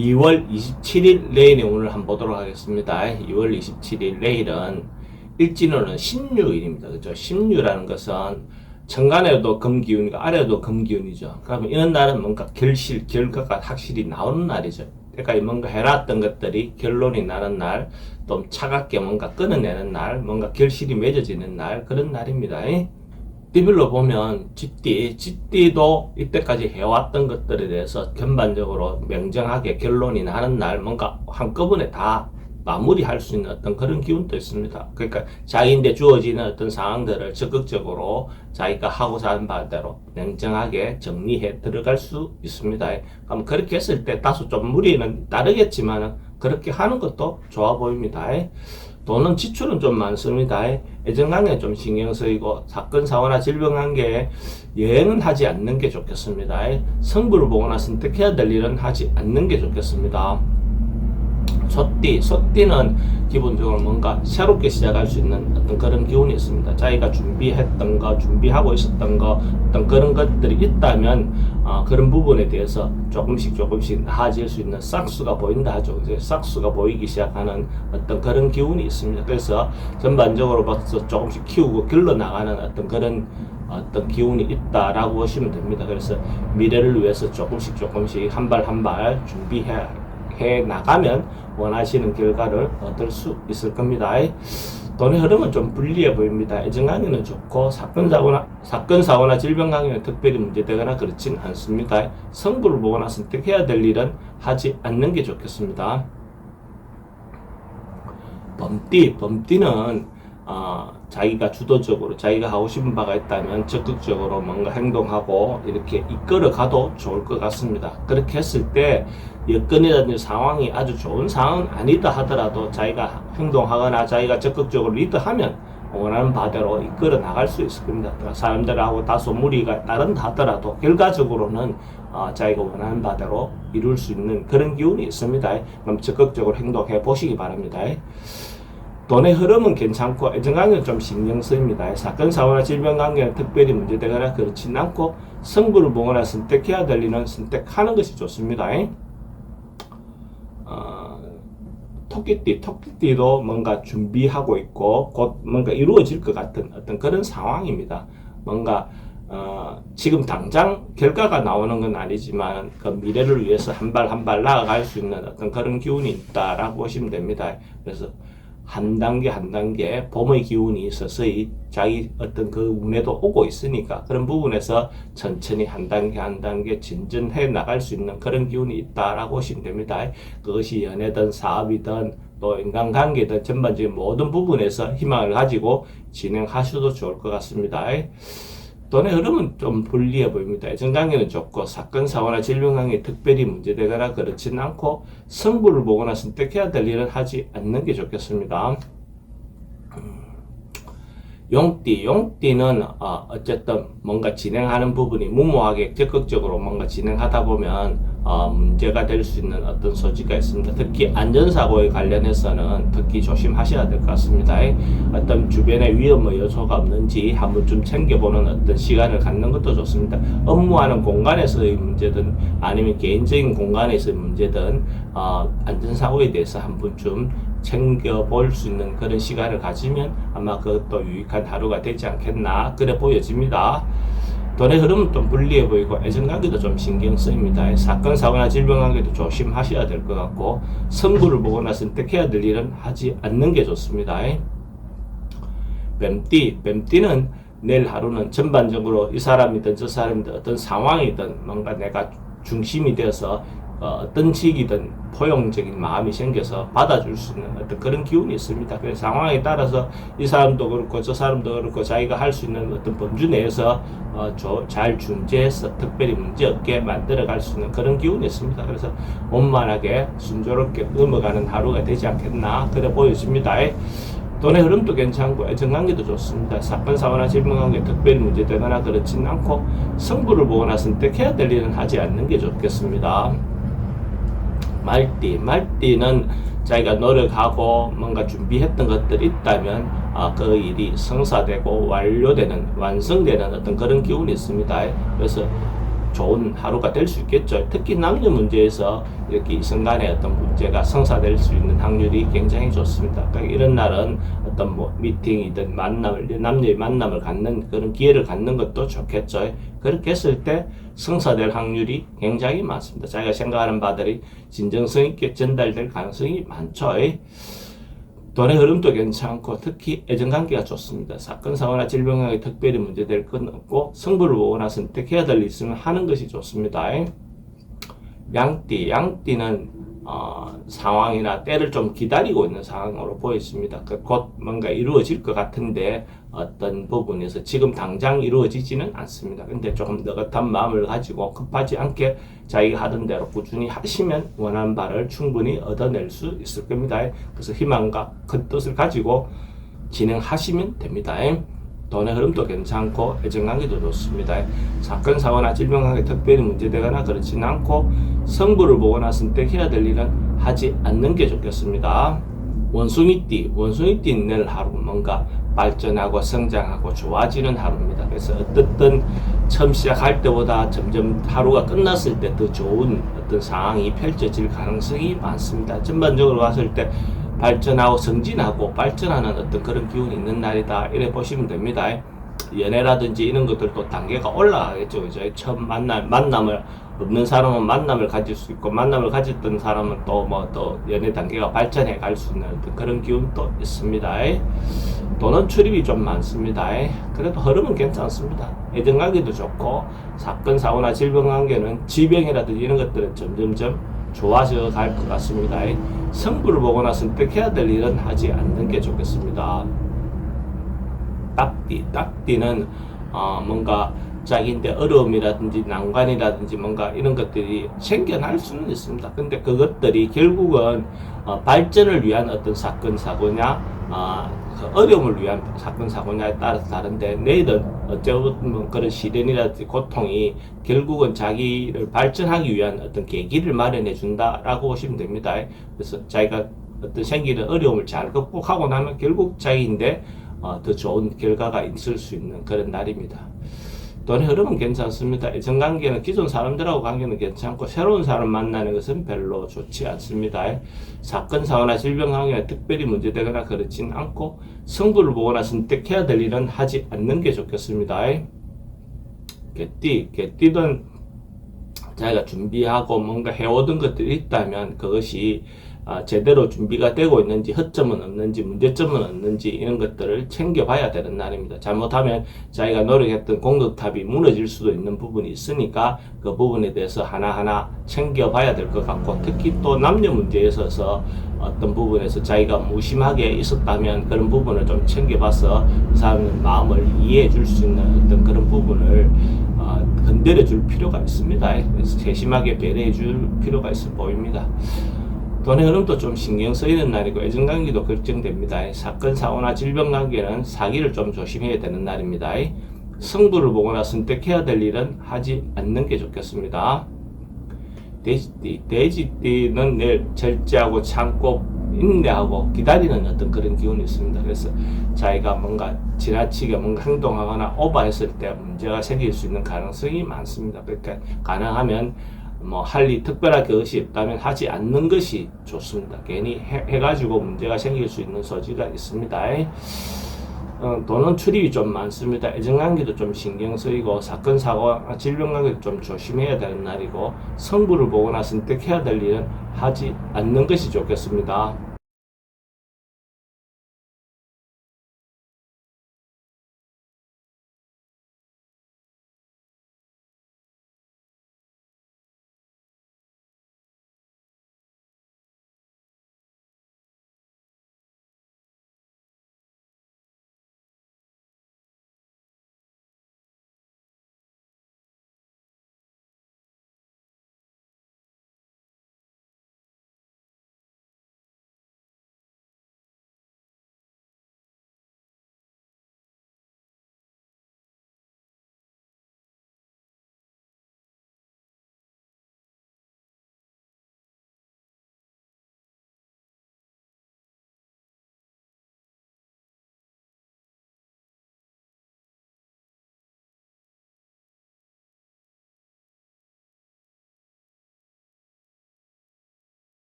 2월 27일 내일의 운을 한번 보도록 하겠습니다. 2월 27일 내일은 일진호는 신유일입니다. 그죠? 신유라는 것은 천간에도 금기운이고 아래도 금기운이죠. 그러면 이런 날은 뭔가 결과가 확실히 나오는 날이죠. 그러니까 뭔가 해놨던 것들이 결론이 나는 날, 좀 차갑게 뭔가 끊어내는 날, 뭔가 결실이 맺어지는 날, 그런 날입니다. 띠별로 보면 쥐띠도 이때까지 해왔던 것들에 대해서 전반적으로 명정하게 결론이 나는 날, 뭔가 한꺼번에 다 마무리할 수 있는 어떤 그런 기운도 있습니다. 그러니까 자기인데 주어지는 어떤 상황들을 적극적으로 자기가 하고자 하는 바대로 냉정하게 정리해 들어갈 수 있습니다. 그럼 그렇게 했을 때 다소 좀 무리는 따르겠지만 그렇게 하는 것도 좋아 보입니다. 돈은 지출은 좀 많습니다. 애정관계에 좀 신경 쓰이고 사건 사고나 질병 관계에 여행은 하지 않는 게 좋겠습니다. 성부를 보거나 선택해야 될 일은 하지 않는 게 좋겠습니다. 소띠는 기본적으로 뭔가 새롭게 시작할 수 있는 어떤 그런 기운이 있습니다. 자기가 준비했던 거, 준비하고 있었던 거, 어떤 그런 것들이 있다면, 그런 부분에 대해서 조금씩 나아질 수 있는 싹수가 보인다 하죠. 이제 싹수가 보이기 시작하는 어떤 그런 기운이 있습니다. 그래서 전반적으로 봐서 조금씩 키우고 길러나가는 어떤 그런 어떤 기운이 있다라고 보시면 됩니다. 그래서 미래를 위해서 조금씩 한 발 한 발 준비해 나가면 원하시는 결과를 얻을 수 있을 겁니다. 돈의 흐름은 좀 불리해 보입니다. 애정관계는 좋고 사건 사고나 질병 관계는 특별히 문제되거나 그렇진 않습니다. 성부를 보거나 선택해야 될 일은 하지 않는 게 좋겠습니다. 범띠는 자기가 주도적으로 자기가 하고 싶은 바가 있다면 적극적으로 뭔가 행동하고 이렇게 이끌어 가도 좋을 것 같습니다. 그렇게 했을 때 여건이라든지 상황이 아주 좋은 상황은 아니다 하더라도 자기가 행동하거나 자기가 적극적으로 리드하면 원하는 바대로 이끌어 나갈 수 있을 겁니다. 사람들하고 다소 무리가 따른다 하더라도 결과적으로는 자기가 원하는 바대로 이룰 수 있는 그런 기운이 있습니다. 그럼 적극적으로 행동해 보시기 바랍니다. 돈의 흐름은 괜찮고 애정관계는 좀 신경 쓰입니다. 사건 사고나 질병 관계는 특별히 문제되거나 그렇진 않고 성부를 보거나 선택해야 될 일은 선택하는 것이 좋습니다. 토끼띠도 뭔가 준비하고 있고 곧 뭔가 이루어질 것 같은 어떤 그런 상황입니다. 뭔가 지금 당장 결과가 나오는 건 아니지만 그 미래를 위해서 한 발 한 발 나아갈 수 있는 어떤 그런 기운이 있다라고 보시면 됩니다. 그래서 한 단계 봄의 기운이 서서히 자기 어떤 그 운에도 오고 있으니까 그런 부분에서 천천히 한 단계 진전해 나갈 수 있는 그런 기운이 있다라고 보시면 됩니다. 그것이 연애든 사업이든 또 인간관계든 전반적인 모든 부분에서 희망을 가지고 진행하셔도 좋을 것 같습니다. 돈의 흐름은 좀 불리해 보입니다. 애정관계는 좋고 사건 사고나 질병 관계에 특별히 문제되거나 그렇진 않고 성부를 보거나 선택해야 될 일은 하지 않는 게 좋겠습니다. 용띠는 어쨌든 뭔가 진행하는 부분이 무모하게 적극적으로 뭔가 진행하다 보면 문제가 될 수 있는 어떤 소지가 있습니다. 특히 안전사고에 관련해서는 특히 조심하셔야 될 것 같습니다. 어떤 주변에 위험의 요소가 없는지 한번 좀 챙겨보는 어떤 시간을 갖는 것도 좋습니다. 업무하는 공간에서의 문제든 아니면 개인적인 공간에서의 문제든 안전사고에 대해서 한 번쯤 챙겨볼 수 있는 그런 시간을 가지면 아마 그것도 유익한 하루가 되지 않겠나 그래 보여집니다. 돈의 흐름은 좀 불리해 보이고 애정관계도 좀 신경 쓰입니다. 사건 사고나 질병 관계도 조심하셔야 될 것 같고 성부를 보거나 선택해야 될 일은 하지 않는 게 좋습니다. 뱀띠는 내일 하루는 전반적으로 이 사람이든 저 사람이든 어떤 상황이든 뭔가 내가 중심이 되어서 어떤 시기든 포용적인 마음이 생겨서 받아줄 수 있는 어떤 그런 기운이 있습니다. 그 상황에 따라서 이 사람도 그렇고 저 사람도 그렇고 자기가 할 수 있는 어떤 범주 내에서 잘 중재해서 특별히 문제 없게 만들어갈 수 있는 그런 기운이 있습니다. 그래서 원만하게 순조롭게 넘어가는 하루가 되지 않겠나 그래 보여집니다. 돈의 흐름도 괜찮고 애정관계도 좋습니다. 사건 사고나 질병 관계 특별히 문제되거나 그렇진 않고 성부를 보거나 선택해야 될 일은 하지 않는 게 좋겠습니다. 말띠는 자기가 노력하고 뭔가 준비했던 것들이 있다면 그 일이 성사되고 완성되는 어떤 그런 기운이 있습니다. 그래서 좋은 하루가 될 수 있겠죠. 특히 남녀 문제에서 이렇게 이성간의 어떤 문제가 성사될 수 있는 확률이 굉장히 좋습니다. 그러니까 이런 날은 어떤 뭐 미팅이든 남녀의 만남을 갖는 그런 기회를 갖는 것도 좋겠죠. 그렇게 했을 때 성사될 확률이 굉장히 많습니다. 자기가 생각하는 바들이 진정성 있게 전달될 가능성이 많죠. 돈의 흐름도 괜찮고 특히 애정관계가 좋습니다. 사건, 사고나 질병에 특별히 문제될 건 없고 성부를 보거나 선택해야 될 일 있으면 하는 것이 좋습니다. 양띠는 상황이나 때를 좀 기다리고 있는 상황으로 보였습니다. 곧 뭔가 이루어질 것 같은데 어떤 부분에서 지금 당장 이루어지지는 않습니다. 근데 조금 느긋한 마음을 가지고 급하지 않게 자기가 하던 대로 꾸준히 하시면 원하는 바를 충분히 얻어낼 수 있을 겁니다. 그래서 희망과 큰 뜻을 가지고 진행하시면 됩니다. 돈의 흐름도 괜찮고 애정관계도 좋습니다. 사건, 사고나 질병관계 특별히 문제되거나 그렇지는 않고 성부를 보거나 선택해야 될 일은 하지 않는 게 좋겠습니다. 원숭이띠는 내일 하루 뭔가 발전하고 성장하고 좋아지는 하루입니다. 그래서 어떻든 처음 시작할 때보다 점점 하루가 끝났을 때 더 좋은 어떤 상황이 펼쳐질 가능성이 많습니다. 전반적으로 봤을 때 발전하고 성진하고 발전하는 어떤 그런 기운이 있는 날이다 이래 보시면 됩니다. 연애라든지 이런 것들도 단계가 올라가겠죠. 이제 처음 만남을 없는 사람은 만남을 가질 수 있고 만남을 가졌던 사람은 또 연애 단계가 발전해 갈 수 있는 어떤 그런 기운도 있습니다. 돈은 출입이 좀 많습니다. 그래도 흐름은 괜찮습니다. 애정관계도 좋고 사건, 사고나 질병관계는 질병이라든지 이런 것들은 점점점 좋아져 갈 것 같습니다. 성부를 보거나 선택해야 될 일은 하지 않는 게 좋겠습니다. 딱띠는 뭔가 자기인데 어려움이라든지 난관이라든지 뭔가 이런 것들이 생겨날 수는 있습니다. 근데 그것들이 결국은 발전을 위한 어떤 사건 사고냐 그 어려움을 위한 사건 사고냐에 따라서 다른데 내일은 어쩌면 그런 시련이라든지 고통이 결국은 자기를 발전하기 위한 어떤 계기를 마련해 준다라고 보시면 됩니다. 그래서 자기가 어떤 생기는 어려움을 잘 극복하고 나면 결국 자기인데 더 좋은 결과가 있을 수 있는 그런 날입니다. 돈의 흐름은 괜찮습니다. 애정관계는 기존 사람들하고 관계는 괜찮고 새로운 사람 만나는 것은 별로 좋지 않습니다. 사건, 사고나 질병 관계가 특별히 문제되거나 그렇진 않고 성부를 보거나 선택해야 될 일은 하지 않는 게 좋겠습니다. 개띠는 자기가 준비하고 뭔가 해오던 것들이 있다면 그것이 제대로 준비가 되고 있는지 허점은 없는지 문제점은 없는지 이런 것들을 챙겨봐야 되는 날입니다. 잘못하면 자기가 노력했던 공덕탑이 무너질 수도 있는 부분이 있으니까 그 부분에 대해서 하나하나 챙겨봐야 될 것 같고 특히 또 남녀 문제에 있어서 어떤 부분에서 자기가 무심하게 있었다면 그런 부분을 좀 챙겨봐서 그 사람의 마음을 이해해 줄 수 있는 어떤 그런 부분을 건드려 줄 필요가 있습니다. 그래서 세심하게 배려해 줄 필요가 있어 보입니다. 돈의 흐름도 좀 신경 쓰이는 날이고 애정관계도 걱정됩니다. 사건, 사고나 질병관계는 사기를 좀 조심해야 되는 날입니다. 성부를 보거나 선택해야 될 일은 하지 않는 게 좋겠습니다. 돼지띠는 내일 절제하고 참고 인내하고 기다리는 어떤 그런 기운이 있습니다. 그래서 자기가 뭔가 지나치게 뭔가 행동하거나 오버했을 때 문제가 생길 수 있는 가능성이 많습니다. 그러니까 가능하면 할 일 특별하게 그것이 없다면 하지 않는 것이 좋습니다. 괜히 해가지고 문제가 생길 수 있는 소지가 있습니다. 돈은 출입이 좀 많습니다. 애정관계도 좀 신경 쓰이고 사건, 사고, 질병관계도 좀 조심해야 되는 날이고 성부를 보거나 선택해야 될 일은 하지 않는 것이 좋겠습니다.